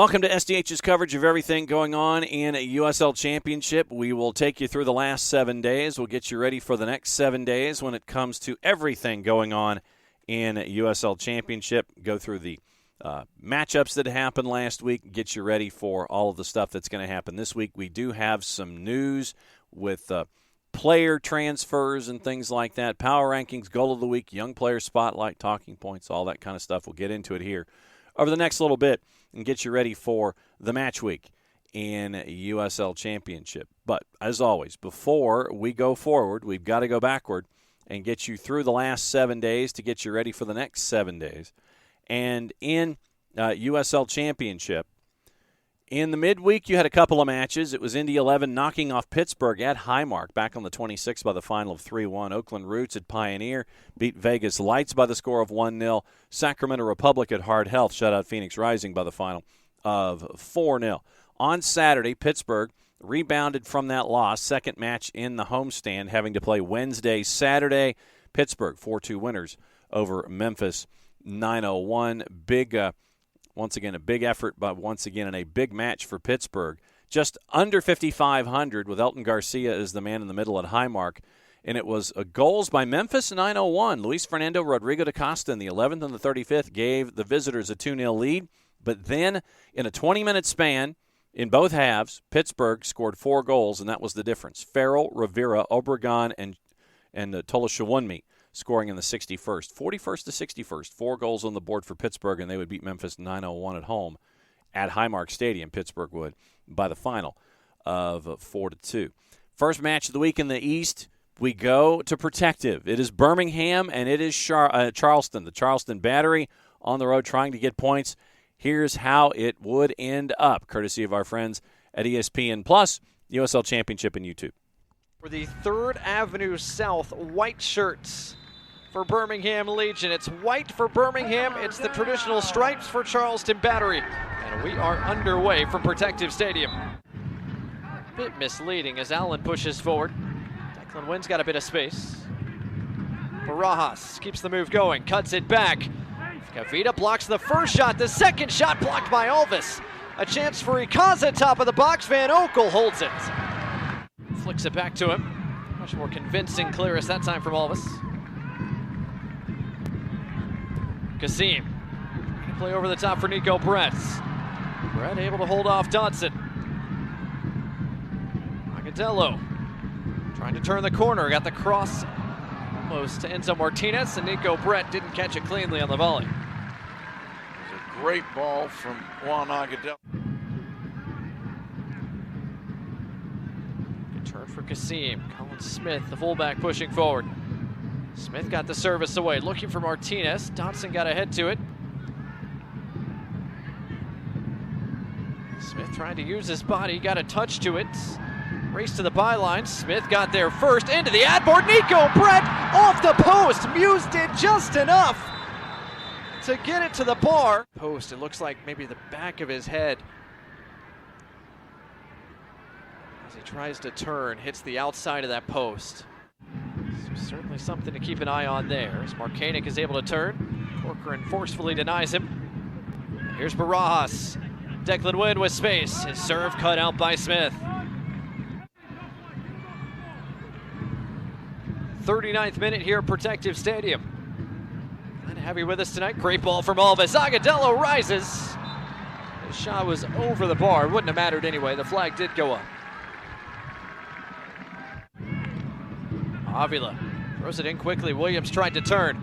Welcome to SDH's coverage of everything going on in a USL Championship. We will take you through the last 7 days. We'll get you ready for the next 7 days when it comes to everything going on in a USL Championship. Go through the matchups that happened last week, get you ready for all of the stuff that's going to happen this week. We do have some news with player transfers and things like that, power rankings, goal of the week, young player spotlight, talking points, all that kind of stuff. We'll get into it here over the next little bit and get you ready for the match week in USL Championship. But as always, before we go forward, we've got to go backward and get you through the last 7 days to get you ready for the next 7 days. And in USL Championship, in the midweek, you had a couple of matches. It was Indy 11 knocking off Pittsburgh at Highmark back on the 26th by the final of 3-1. Oakland Roots at Pioneer beat Vegas Lights by the score of 1-0. Sacramento Republic at Hard Health shut out Phoenix Rising by the final of 4-0. On Saturday, Pittsburgh rebounded from that loss. Second match in the homestand, having to play Wednesday, Saturday. Pittsburgh 4-2 winners over Memphis 901. Once again, a big effort, but once again, in a big match for Pittsburgh. Just under 5,500 with Elton Garcia as the man in the middle at Highmark. And it was goals by Memphis, 901. Luis Fernando Rodrigo da Costa in the 11th and the 35th gave the visitors a 2-0 lead. But then, in a 20-minute span, in both halves, Pittsburgh scored 4 goals, and that was the difference. Farrell, Rivera, Obregon, and Tolashawunmi scoring in the 61st. 41st to 61st, 4 goals on the board for Pittsburgh, and they would beat Memphis 901 at home at Highmark Stadium. Pittsburgh would by the final of 4-2. First match of the week in the East, we go to Protective. It is Birmingham, and it is Charleston. The Charleston Battery on the road trying to get points. Here's how it would end up, courtesy of our friends at ESPN Plus, USL Championship and YouTube. For the 3rd Avenue South white shirts for Birmingham Legion. It's white for Birmingham. It's the traditional stripes for Charleston Battery. And we are underway from Protective Stadium. Bit misleading as Allen pushes forward. Declan Wynn's got a bit of space. Barajas keeps the move going, cuts it back. Kavita blocks the first shot. The second shot blocked by Alvis. A chance for Ikaza, top of the box. Van Okel holds it. Flicks it back to him. Much more convincing clearance that time from Alvis. Kasim. Play over the top for Nico Brett. Brett able to hold off Dodson. Agadello trying to turn the corner. Got the cross almost to Enzo Martinez, and Nico Brett didn't catch it cleanly on the volley. It was a great ball from Juan Agadello. Good turn for Kasim. Colin Smith, the fullback, pushing forward. Smith got the service away, looking for Martinez. Dodson got ahead to it. Smith trying to use his body, got a touch to it. Race to the byline. Smith got there first, into the ad board. Nico Brett off the post. Muse did just enough to get it to the bar. Post, it looks like maybe the back of his head. As he tries to turn, hits the outside of that post. So certainly something to keep an eye on there. As Markanek is able to turn, Corcoran forcefully denies him. Here's Barajas. Declan Wynn with space. His serve cut out by Smith. 39th minute here at Protective Stadium. Glad to have you with us tonight. Great ball from Alvis. Agadello rises. His shot was over the bar. Wouldn't have mattered anyway. The flag did go up. Avila throws it in quickly. Williams tried to turn.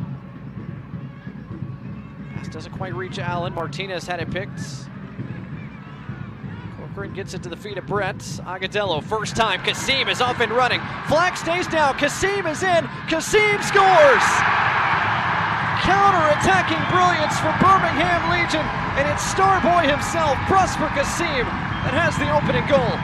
Pass doesn't quite reach Allen. Martinez had it picked. Corcoran gets it to the feet of Brett. Agadello, first time. Kasim is up and running. Flag stays down. Kasim is in. Kasim scores! Counter-attacking brilliance for Birmingham Legion, and it's star boy himself, Prosper Kasim, that has the opening goal.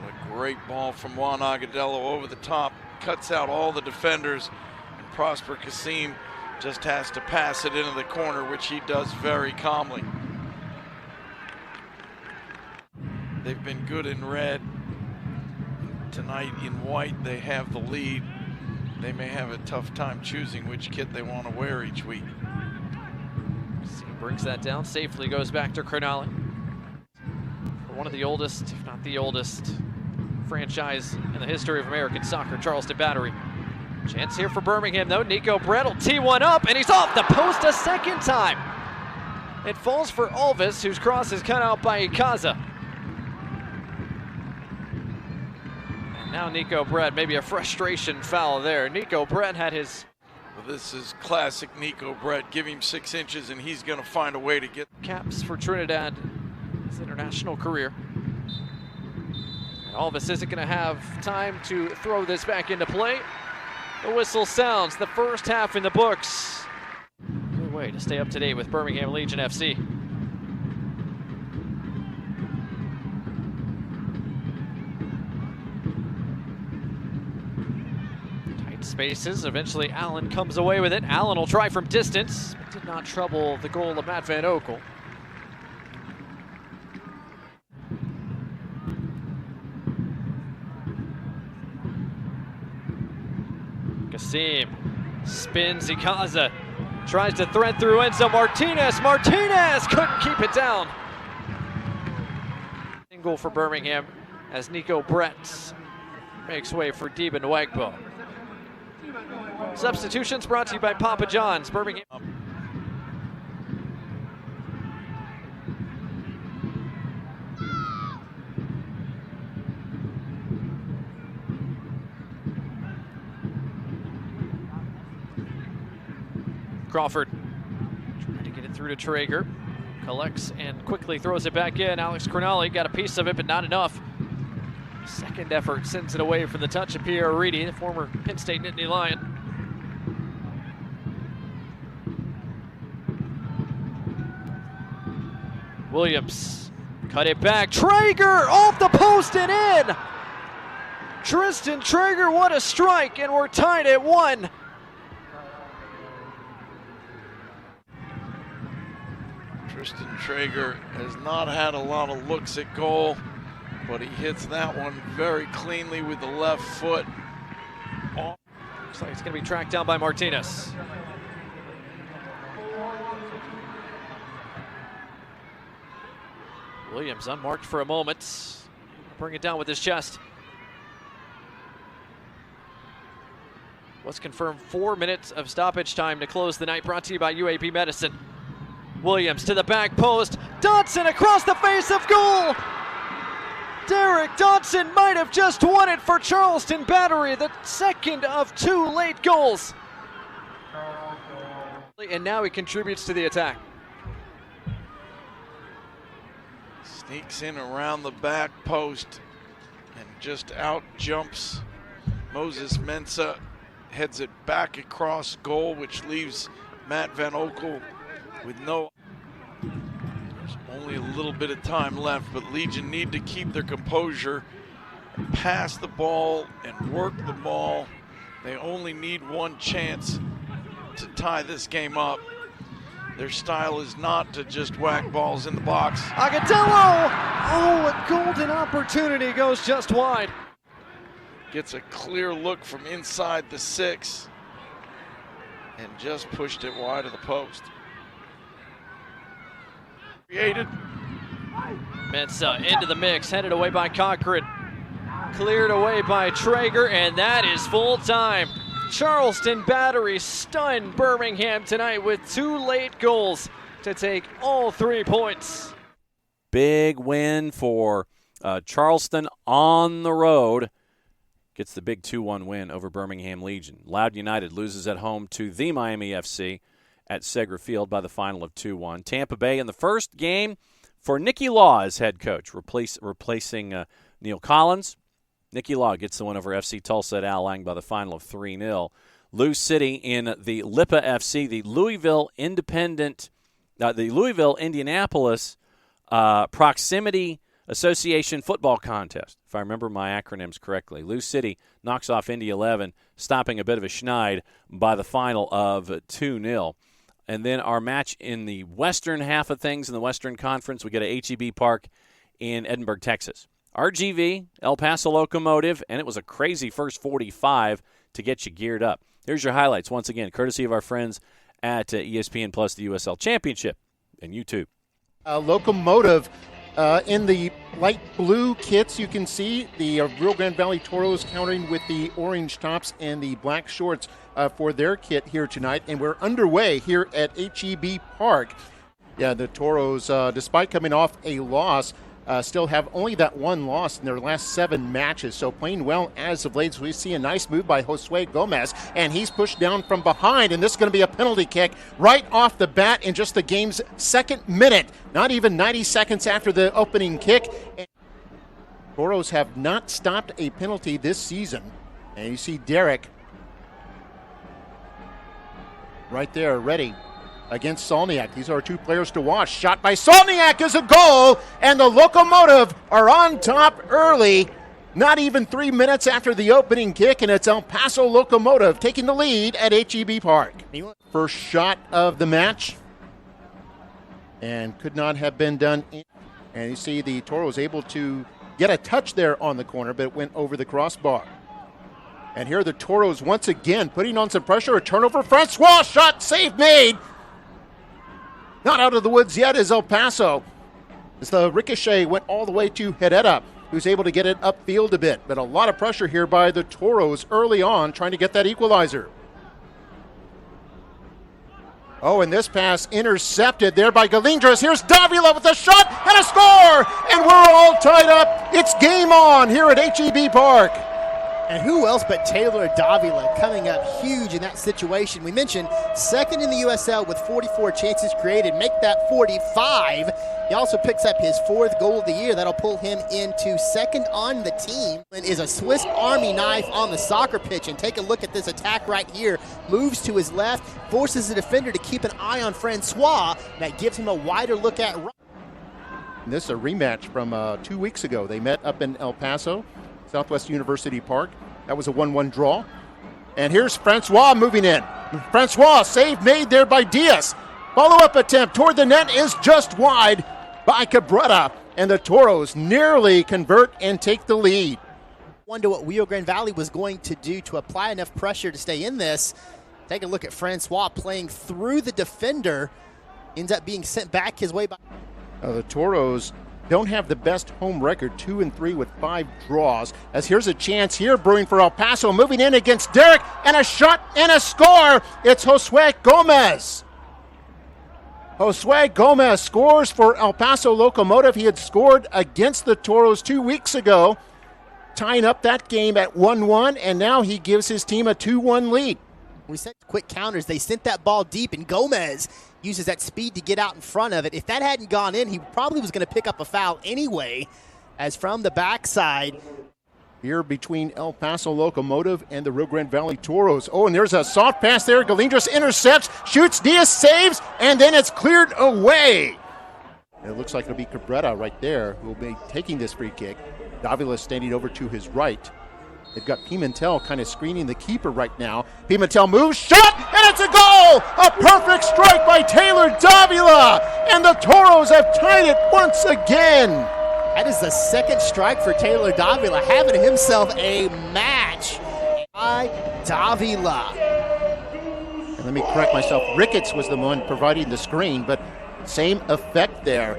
A great ball from Juan Agadello over the top, cuts out all the defenders, and Prosper Kasim just has to pass it into the corner, which he does very calmly. They've been good in red. Tonight in white, they have the lead. they may have a tough time choosing which kit they want to wear each week. Brings that down safely, goes back to Cronulla. One of the oldest, if not the oldest, franchise in the history of American soccer, Charleston Battery. Chance here for Birmingham, though. Nico Brett will tee one up, and he's off the post a second time. It falls for Alvis, whose cross is cut out by Ikaza. And now Nico Brett, maybe a frustration foul there. Nico Brett had his... Well, this is classic Nico Brett. Give him 6 inches, and he's going to find a way to get... caps for Trinidad, his international career. Alvis isn't going to have time to throw this back into play. The whistle sounds, the first half in the books. Good way to stay up to date with Birmingham Legion FC. Tight spaces, eventually Allen comes away with it. Allen will try from distance, but did not trouble the goal of Matt Van Oekel. Kasim spins, Ikaza tries to thread through Enzo Martinez. Martinez couldn't keep it down. Goal for Birmingham as Nico Brett makes way for Deben Wagbo. Substitutions brought to you by Papa John's. Birmingham. Crawford trying to get it through to Traeger. Collects and quickly throws it back in. Alex Cronulla got a piece of it, but not enough. Second effort sends it away from the touch of Pierre Reedy, the former Penn State Nittany Lion. Williams cut it back. Traeger off the post and in! Tristan Traeger, what a strike, and we're tied at 1. Tristan Traeger has not had a lot of looks at goal, but he hits that one very cleanly with the left foot. Looks like it's going to be tracked down by Martinez. Williams unmarked for a moment. Bring it down with his chest. What's confirmed 4 minutes of stoppage time to close the night, brought to you by UAB Medicine. Williams to the back post. Dodson across the face of goal. Derek Dodson might have just won it for Charleston Battery, the second of 2 late goals. And now he contributes to the attack. Sneaks in around the back post and just out jumps Moses Mensah. Heads it back across goal, which leaves Matt Van Oekel with no... There's only a little bit of time left, but Legion need to keep their composure, pass the ball and work the ball. They only need one chance to tie this game up. Their style is not to just whack balls in the box. Agudelo! Oh, a golden opportunity goes just wide. Gets a clear look from inside the 6 and just pushed it wide of the post. Created. Mensah into the mix, headed away by Cochran. Cleared away by Traeger, and that is full time. Charleston Battery stunned Birmingham tonight with 2 late goals to take all 3 points. Big win for Charleston on the road. Gets the big 2-1 win over Birmingham Legion. Loudoun United loses at home to the Miami FC at Segra Field by the final of 2-1. Tampa Bay in the first game for Nicky Law as head coach, replacing Neil Collins. Nicky Law gets the win over FC Tulsa at Al Lang by the final of 3-0. Lou City in the Lipa FC, the Louisville Indianapolis Proximity Association football contest, if I remember my acronyms correctly. Lou City knocks off Indy 11, stopping a bit of a schneid by the final of 2-0. And then our match in the western half of things in the Western Conference, we get a HEB Park in Edinburgh, Texas. RGV, El Paso Locomotive, and it was a crazy first 45, to get you geared up. Here's your highlights, once again, courtesy of our friends at ESPN Plus, the USL Championship, and YouTube. Locomotive in the light blue kits, you can see the Rio Grande Valley Toros countering with the orange tops and the black shorts for their kit here tonight. And we're underway here at HEB Park. Yeah, the Toros, despite coming off a loss, still have only that one loss in their last 7 matches. So playing well as of late. So we see a nice move by Josue Gomez, and he's pushed down from behind, and this is going to be a penalty kick right off the bat in just the game's 2nd minute. Not even 90 seconds after the opening kick. And Toros have not stopped a penalty this season. And you see Derek right there, ready against Solniak. These are 2 players to watch. Shot by Solniak is a goal, and the Locomotive are on top early. Not even 3 minutes after the opening kick, and it's El Paso Locomotive taking the lead at HEB Park. First shot of the match, and could not have been done. And you see the Toros able to get a touch there on the corner, but it went over the crossbar. And here are the Toros once again putting on some pressure. A turnover. Francois, shot, save made. Not out of the woods yet is El Paso, as the ricochet went all the way to Herrera, who's able to get it upfield a bit. But a lot of pressure here by the Toros early on, trying to get that equalizer. Oh, and this pass intercepted there by Galindras. Here's Davila with a shot and a score! And we're all tied up. It's game on here at HEB Park. And who else but Taylor Davila coming up huge in that situation. We mentioned 2nd in the USL with 44 chances created. Make that 45. He also picks up his 4th goal of the year. That'll pull him into 2nd on the team. And is a Swiss Army knife on the soccer pitch. And take a look at this attack right here. Moves to his left, forces the defender to keep an eye on Francois. That gives him a wider look at right. This is a rematch from 2 weeks ago. They met up in El Paso, Southwest University Park. That was a 1-1 draw. And here's Francois moving in. Francois, save made there by Diaz. Follow-up attempt toward the net is just wide by Cabrera. And the Toros nearly convert and take the lead. Wonder what Rio Grande Valley was going to do to apply enough pressure to stay in this. Take a look at Francois playing through the defender. Ends up being sent back his way by... The Toros don't have the best home record, 2-3 with 5 draws. As here's a chance here, brewing for El Paso, moving in against Derek, and a shot and a score. It's Josue Gomez. Josue Gomez scores for El Paso Locomotive. He had scored against the Toros 2 weeks ago, tying up that game at 1-1, and now he gives his team a 2-1 lead. We said quick counters. They sent that ball deep, and Gomez uses that speed to get out in front of it. If that hadn't gone in, he probably was going to pick up a foul anyway, as from the backside. Here between El Paso Locomotive and the Rio Grande Valley Toros. Oh, and there's a soft pass there. Galindras intercepts, shoots, Diaz saves, and then it's cleared away. And it looks like it'll be Cabrera right there who will be taking this free kick. Davila standing over to his right. They've got Pimentel kind of screening the keeper right now. Pimentel moves, shot, and it's a goal! A perfect strike by Taylor Davila! And the Toros have tied it once again. That is the 2nd strike for Taylor Davila, having himself a match by Davila. And let me correct myself. Ricketts was the one providing the screen, but same effect there.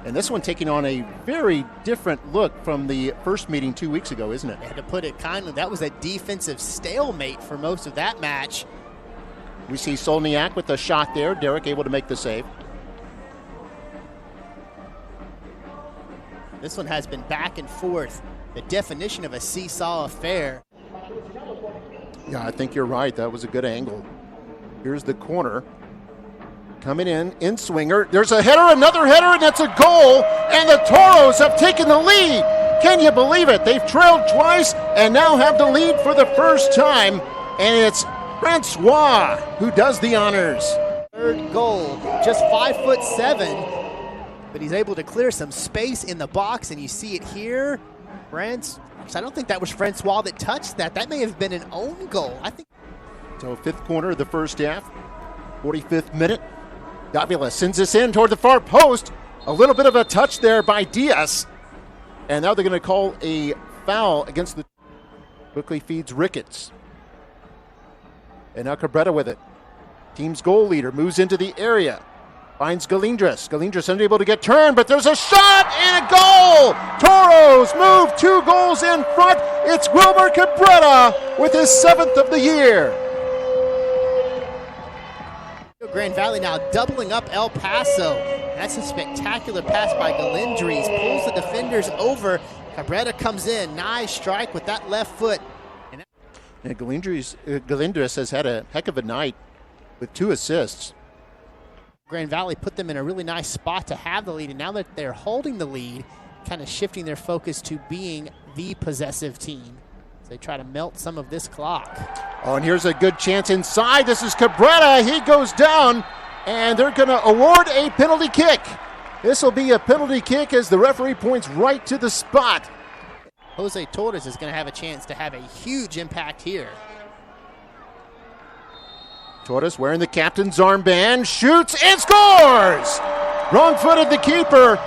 And this one taking on a very different look from the first meeting 2 weeks ago, isn't it? And to put it kindly, that was a defensive stalemate for most of that match. We see Solniak with the shot there. Derek able to make the save. This one has been back and forth. The definition of a seesaw affair. Yeah, I think you're right. That was a good angle. Here's the corner. Coming in swinger. There's a header, another header, and that's a goal. And the Toros have taken the lead. Can you believe it? They've trailed twice and now have the lead for the first time. And it's Francois who does the honors. 3rd goal, just 5'7", but he's able to clear some space in the box, and you see it here. I don't think that was Francois that touched that. That may have been an own goal. I think. So 5th corner of the first half, 45th minute. Davila sends this in toward the far post. A little bit of a touch there by Diaz. And now they're going to call a foul against the... Quickly feeds Ricketts. And now Cabrera with it. Team's goal leader moves into the area. Finds Galindras. Galindras unable to get turned, but there's a shot and a goal! Toros move 2 goals in front. It's Wilmer Cabrera with his 7th of the year. Grand Valley now doubling up El Paso. That's a spectacular pass by Galindres. Pulls the defenders over. Cabrera comes in. Nice strike with that left foot. And Galindras has had a heck of a night with 2 assists. Grand Valley put them in a really nice spot to have the lead, and now that they're holding the lead, kind of shifting their focus to being the possessive team. So they try to melt some of this clock. Oh, and here's a good chance inside. This is Cabrera. He goes down, and they're going to award a penalty kick. This will be a penalty kick as the referee points right to the spot. Jose Torres is going to have a chance to have a huge impact here. Torres wearing the captain's armband, shoots and scores! Wrong-footed the keeper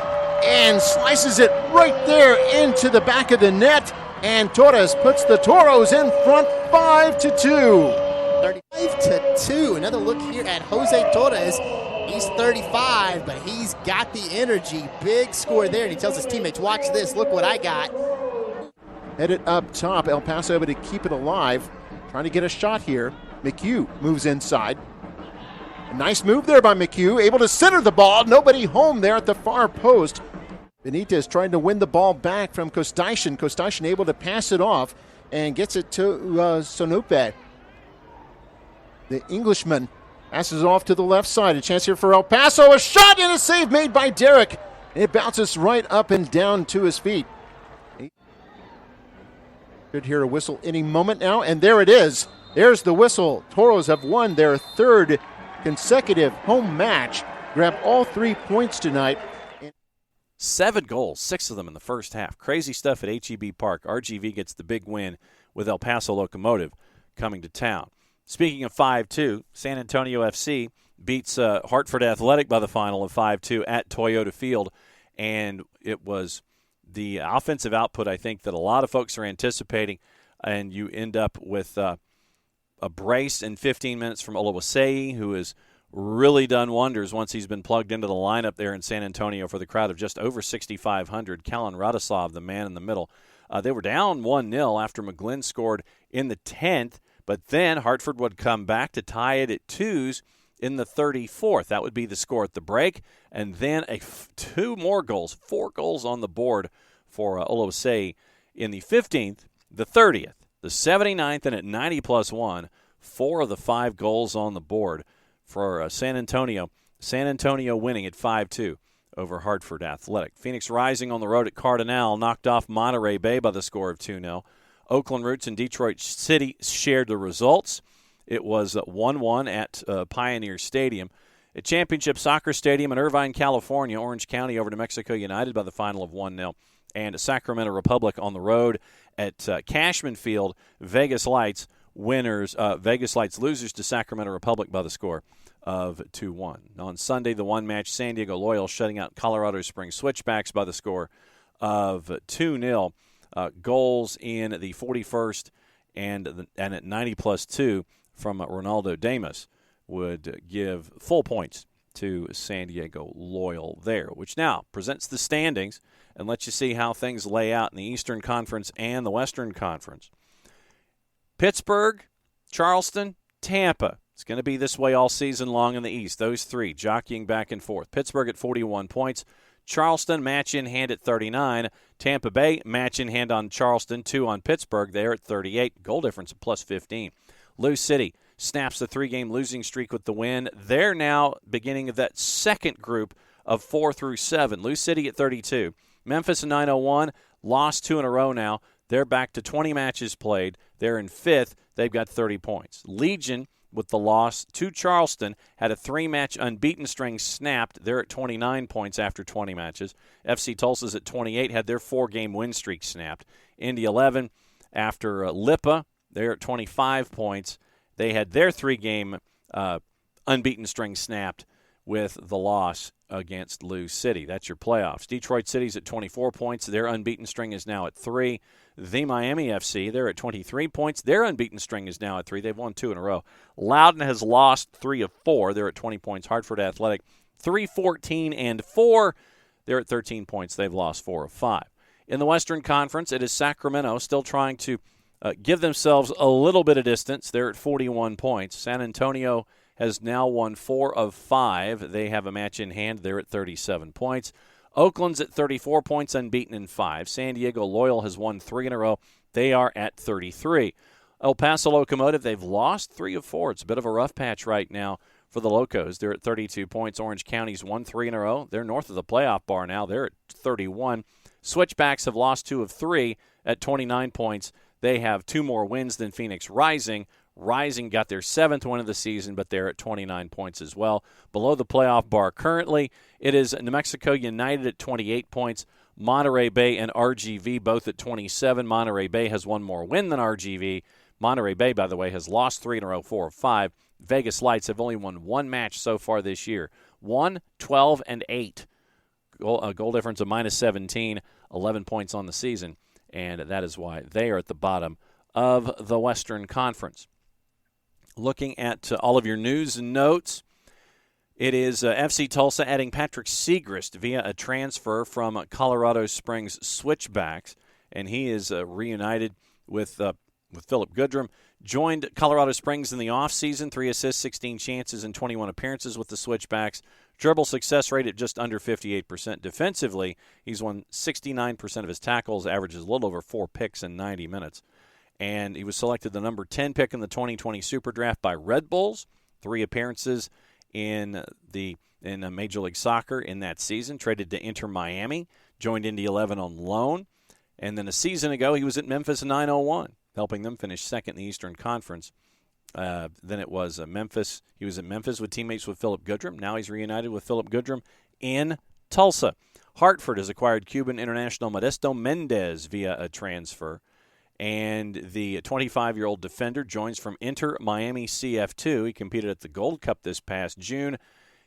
and slices it right there into the back of the net. And Torres puts the Toros in front 5-2. 35-2. Another look here at Jose Torres. He's 35, but he's got the energy. Big score there, and he tells his teammates, watch this, look what I got. Headed up top, El Paso able to keep it alive. Trying to get a shot here. McHugh moves inside. A nice move there by McHugh, able to center the ball. Nobody home there at the far post. Benitez trying to win the ball back from Kostaishin. Kostaishin able to pass it off and gets it to Sonupe. The Englishman passes it off to the left side. A chance here for El Paso. A shot and a save made by Derek. It bounces right up and down to his feet. Could hear a whistle any moment now, and there it is. There's the whistle. Toros have won their 3rd consecutive home match. Grab all 3 points tonight. 7 goals, 6 of them in the first half. Crazy stuff at HEB Park. RGV gets the big win with El Paso Locomotive coming to town. Speaking of 5-2, San Antonio FC beats Hartford Athletic by the final of 5-2 at Toyota Field, and it was the offensive output, I think, that a lot of folks are anticipating, and you end up with a brace in 15 minutes from Oluwaseyi, who has really done wonders once he's been plugged into the lineup there in San Antonio for the crowd of just over 6,500. Callan Radoslav, the man in the middle. They were down 1-0 after McGlynn scored in the 10th, but then Hartford would come back to tie it at 2s in the 34th. That would be the score at the break, and then 2 more goals, 4 goals on the board for Oluwaseyi in the 15th, the 30th, the 79th, and at 90+1, 4 of the 5 goals on the board for San Antonio. San Antonio winning at 5-2 over Hartford Athletic. Phoenix Rising on the road at Cardinal knocked off Monterey Bay by the score of 2-0. Oakland Roots and Detroit City shared the results. It was 1-1 at Pioneer Stadium. At Championship Soccer Stadium in Irvine, California, Orange County over New Mexico United by the final of 1-0. And Sacramento Republic on the road at Cashman Field, Vegas Lights losers to Sacramento Republic by the score of 2-1. On Sunday, the one-match San Diego Loyal shutting out Colorado Springs Switchbacks by the score of 2-0. Goals in the 41st and at 90+2 from Ronaldo Damas would give full points to San Diego Loyal there, which now presents the standings and lets you see how things lay out in the Eastern Conference and the Western Conference. Pittsburgh, Charleston, Tampa. It's going to be this way all season long in the East. Those 3 jockeying back and forth. Pittsburgh at 41 points. Charleston match in hand at 39. Tampa Bay match in hand on Charleston, 2 on Pittsburgh. They're at 38. Goal difference of +15. Lou City snaps the 3-game losing streak with the win. They're now beginning of that second group of 4 through 7. Lou City at 32. Memphis at 901. Lost 2 in a row now. They're back to 20 matches played. They're in 5th. They've got 30 points. Legion, with the loss to Charleston, had a 3-match unbeaten string snapped. They're at 29 points after 20 matches. FC Tulsa's at 28, had their 4-game win streak snapped. Indy 11, after Lipa, they're at 25 points. They had their 3-game unbeaten string snapped with the loss against Lou City. That's your playoffs. Detroit City's at 24 points. Their unbeaten string is now at 3. The Miami FC, they're at 23 points. Their unbeaten string is now at 3. They've won 2 in a row. Loudon has lost 3 of 4. They're at 20 points. Hartford Athletic, 3-14-4. They're at 13 points. They've lost 4 of 5. In the Western Conference, it is Sacramento still trying to give themselves a little bit of distance. They're at 41 points. San Antonio has now won 4 of 5. They have a match in hand. They're at 37 points. Oakland's at 34 points, unbeaten in 5. San Diego Loyal has won 3 in a row. They are at 33. El Paso Locomotive, they've lost 3 of 4. It's a bit of a rough patch right now for the Locos. They're at 32 points. Orange County's won 3 in a row. They're north of the playoff bar now. They're at 31. Switchbacks have lost 2 of 3 at 29 points. They have 2 more wins than Phoenix Rising. Rising got their 7th win of the season, but they're at 29 points as well. Below the playoff bar currently, it is New Mexico United at 28 points. Monterey Bay and RGV both at 27. Monterey Bay has 1 more win than RGV. Monterey Bay, by the way, has lost 3 in a row, 4 of 5. Vegas Lights have only won 1 match so far this year. 1, 12, and 8. Goal difference of minus 17, 11 points on the season, and that is why they are at the bottom of the Western Conference. Looking at all of your news and notes, it is FC Tulsa adding Patrick Segrist via a transfer from Colorado Springs Switchbacks, and he is reunited with Philip Goodrum. Joined Colorado Springs in the offseason, 3 assists, 16 chances, and 21 appearances with the Switchbacks. Dribble success rate at just under 58%. Defensively, he's won 69% of his tackles, averages a little over 4 picks in 90 minutes. And he was selected the number 10 pick in the 2020 Super Draft by Red Bulls. 3 appearances in Major League Soccer in that season. Traded to Inter Miami. Joined Indy 11 on loan. And then a season ago, he was at Memphis 901, helping them finish second in the Eastern Conference. Then it was Memphis. He was at Memphis with teammates with Philip Goodrum. Now he's reunited with Philip Goodrum in Tulsa. Hartford has acquired Cuban international Modesto Mendez via a transfer. And the 25-year-old defender joins from Inter Miami CF2. He competed at the Gold Cup this past June.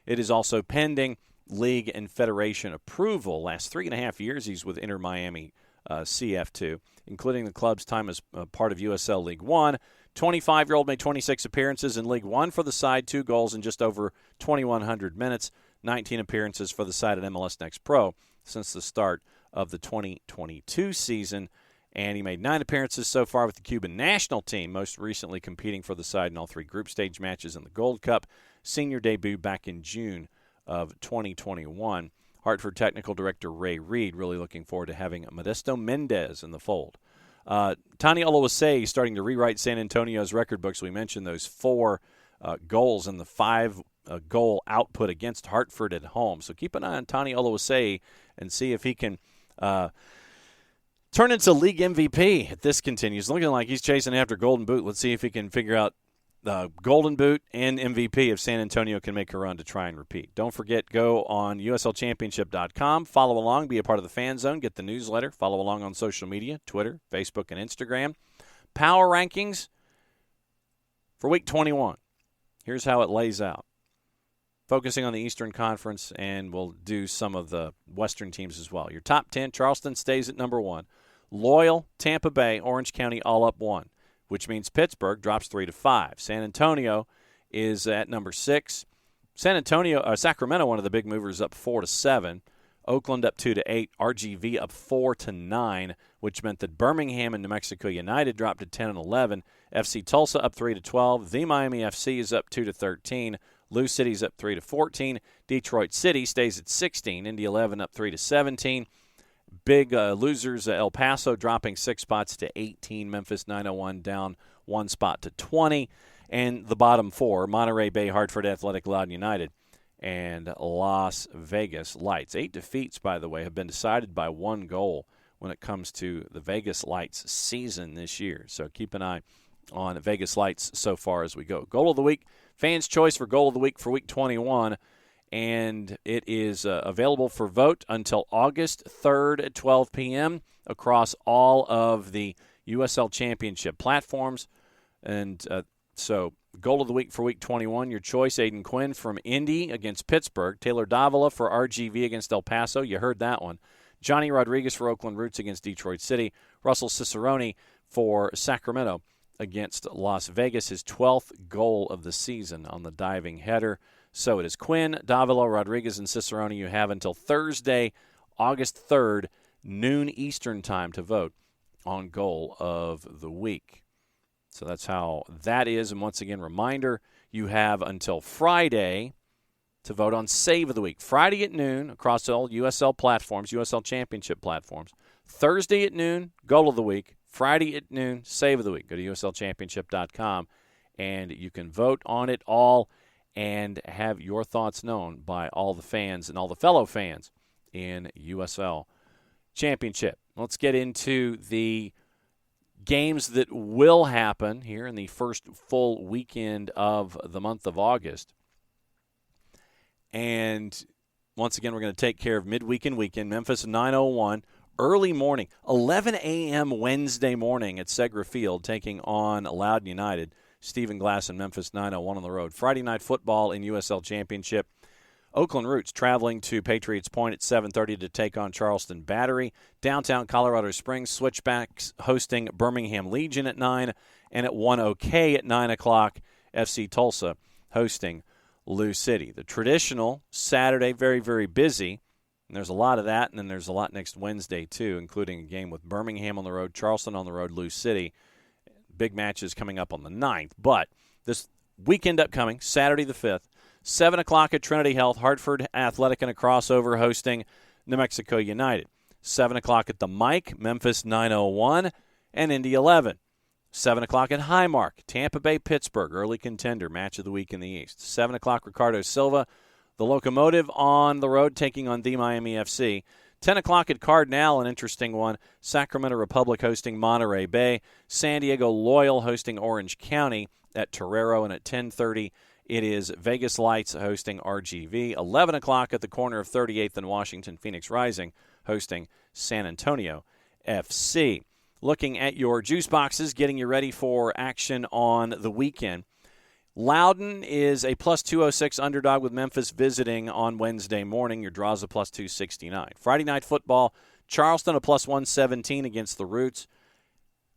It is also pending league and federation approval. Last 3.5 years he's with Inter Miami CF2, including the club's time as part of USL League One. 25-year-old made 26 appearances in League One for the side, 2 goals in just over 2,100 minutes, 19 appearances for the side at MLS Next Pro since the start of the 2022 season. And he made 9 appearances so far with the Cuban national team, most recently competing for the side in all 3 group stage matches in the Gold Cup. Senior debut back in June of 2021. Hartford Technical Director Ray Reed really looking forward to having Modesto Mendez in the fold. Tani Oluwase starting to rewrite San Antonio's record books. We mentioned those 4 goals and the 5-goal output against Hartford at home. So keep an eye on Tani Oluwase and see if he can turn into league MVP if this continues. Looking like he's chasing after Golden Boot. Let's see if he can figure out Golden Boot and MVP if San Antonio can make a run to try and repeat. Don't forget, go on USLChampionship.com. Follow along, be a part of the Fan Zone, get the newsletter, follow along on social media, Twitter, Facebook, and Instagram. Power rankings for Week 21. Here's how it lays out. Focusing on the Eastern Conference, and we'll do some of the Western teams as well. Your top 10, Charleston stays at number 1. Loyal, Tampa Bay, Orange County all up 1. Which means Pittsburgh drops 3 to 5. San Antonio is at number 6. Sacramento, one of the big movers, up 4 to 7. Oakland up 2 to 8. RGV up 4 to 9, which meant that Birmingham and New Mexico United dropped to 10 and 11. FC Tulsa up 3 to 12. The Miami FC is up 2 to 13. Lou City's up 3 to 14. Detroit City stays at 16. Indy 11 up 3 to 17. Big losers, El Paso dropping 6 spots to 18. Memphis 901 down 1 spot to 20. And the bottom 4, Monterey Bay, Hartford Athletic, Loud United, and Las Vegas Lights. 8 defeats, by the way, have been decided by 1 goal when it comes to the Vegas Lights season this year. So keep an eye on Vegas Lights so far as we go. Goal of the week, fans' choice for Goal of the Week for Week 21. And it is available for vote until August 3rd at 12 p.m. across all of the USL Championship platforms. And so Goal of the week for Week 21, your choice, Aiden Quinn from Indy against Pittsburgh. Taylor Davila for RGV against El Paso. You heard that one. Johnny Rodriguez for Oakland Roots against Detroit City. Russell Cicerone for Sacramento against Las Vegas. His 12th goal of the season on the diving header. So it is Quinn, Davila, Rodriguez, and Cicerone. You have until Thursday, August 3rd, noon Eastern time to vote on goal of the week. So that's how that is. And once again, reminder, you have until Friday to vote on Save of the Week. Friday at noon across all USL platforms, USL Championship platforms. Thursday at noon, Goal of the Week. Friday at noon, Save of the Week. Go to USLChampionship.com, and you can vote on it all and have your thoughts known by all the fans and all the fellow fans in USL Championship. Let's get into the games that will happen here in the first full weekend of the month of August. And once again, we're going to take care of midweek and weekend. Memphis 9:01, early morning, 11 a.m. Wednesday morning at Segra Field, taking on Loudoun United. Stephen Glass and Memphis 9:01 on the road. Friday night football in USL Championship. Oakland Roots traveling to Patriots Point at 7:30 to take on Charleston Battery. Downtown Colorado Springs, Switchbacks hosting Birmingham Legion at 9. And at 1 OK at 9 o'clock, FC Tulsa hosting Lou City. The traditional Saturday, very, very busy. And there's a lot of that, and then there's a lot next Wednesday, too, including a game with Birmingham on the road, Charleston on the road, Lou City. Big matches coming up on the 9th. But this weekend upcoming, Saturday the 5th, 7 o'clock at Trinity Health, Hartford Athletic in a crossover hosting New Mexico United. 7 o'clock at the Mike, Memphis 9:01, and Indy 11. 7 o'clock at Highmark, Tampa Bay Pittsburgh, early contender, match of the week in the East. 7 o'clock, Ricardo Silva, the Locomotive on the road taking on the Miami FC. 10 o'clock at Cardinal, an interesting one. Sacramento Republic hosting Monterey Bay. San Diego Loyal hosting Orange County at Torero. And at 10:30, it is Vegas Lights hosting RGV. 11 o'clock at the corner of 38th and Washington, Phoenix Rising hosting San Antonio FC. Looking at your juice boxes, getting you ready for action on the weekend. Loudoun is a plus 206 underdog with Memphis visiting on Wednesday morning. Your draw's a plus 269. Friday night football, Charleston a plus 117 against the Roots.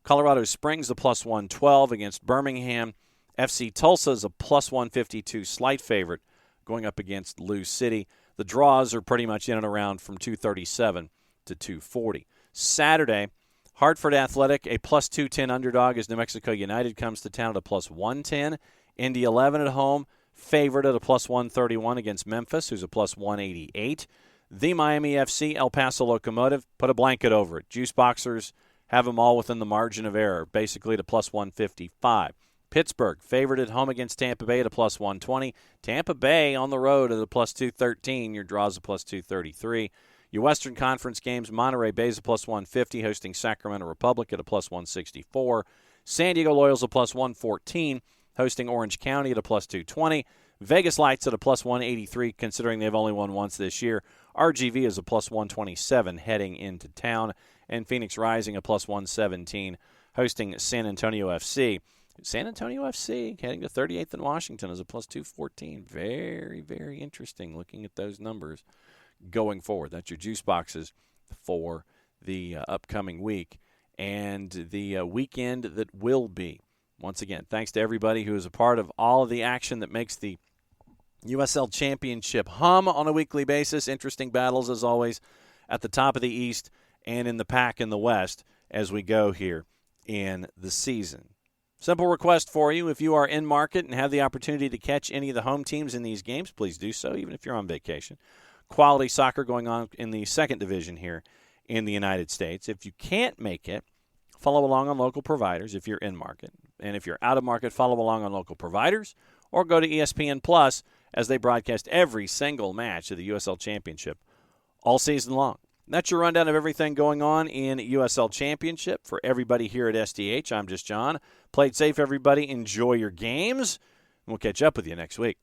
Colorado Springs a plus 112 against Birmingham. FC Tulsa is a plus 152 slight favorite going up against Lou City. The draws are pretty much in and around from 237 to 240. Saturday, Hartford Athletic, a plus 210 underdog as New Mexico United comes to town at a plus 110. Indy 11 at home, favored at a plus 131 against Memphis, who's a plus 188. The Miami FC, El Paso Locomotive, put a blanket over it. Juice boxers have them all within the margin of error, basically at a plus 155. Pittsburgh, favored at home against Tampa Bay at a plus 120. Tampa Bay on the road at a plus 213. Your draw's a plus 233. Your Western Conference games, Monterey Bay's a plus 150, hosting Sacramento Republic at a plus 164. San Diego Loyal's a plus 114, hosting Orange County at a plus 220. Vegas Lights at a plus 183, considering they've only won once this year. RGV is a plus 127 heading into town. And Phoenix Rising a plus 117, hosting San Antonio FC. San Antonio FC heading to 38th and Washington is a plus 214. Very, very interesting looking at those numbers going forward. That's your juice boxes for the upcoming week and the weekend that will be. Once again, thanks to everybody who is a part of all of the action that makes the USL Championship hum on a weekly basis. Interesting battles, as always, at the top of the East and in the pack in the West as we go here in the season. Simple request for you, if you are in market and have the opportunity to catch any of the home teams in these games, please do so, even if you're on vacation. Quality soccer going on in the second division here in the United States. If you can't make it, follow along on local providers if you're in market. And if you're out of market, follow along on local providers or go to ESPN Plus as they broadcast every single match of the USL Championship all season long. That's your rundown of everything going on in USL Championship. For everybody here at SDH, I'm just John. Play it safe, everybody. Enjoy your games. And we'll catch up with you next week.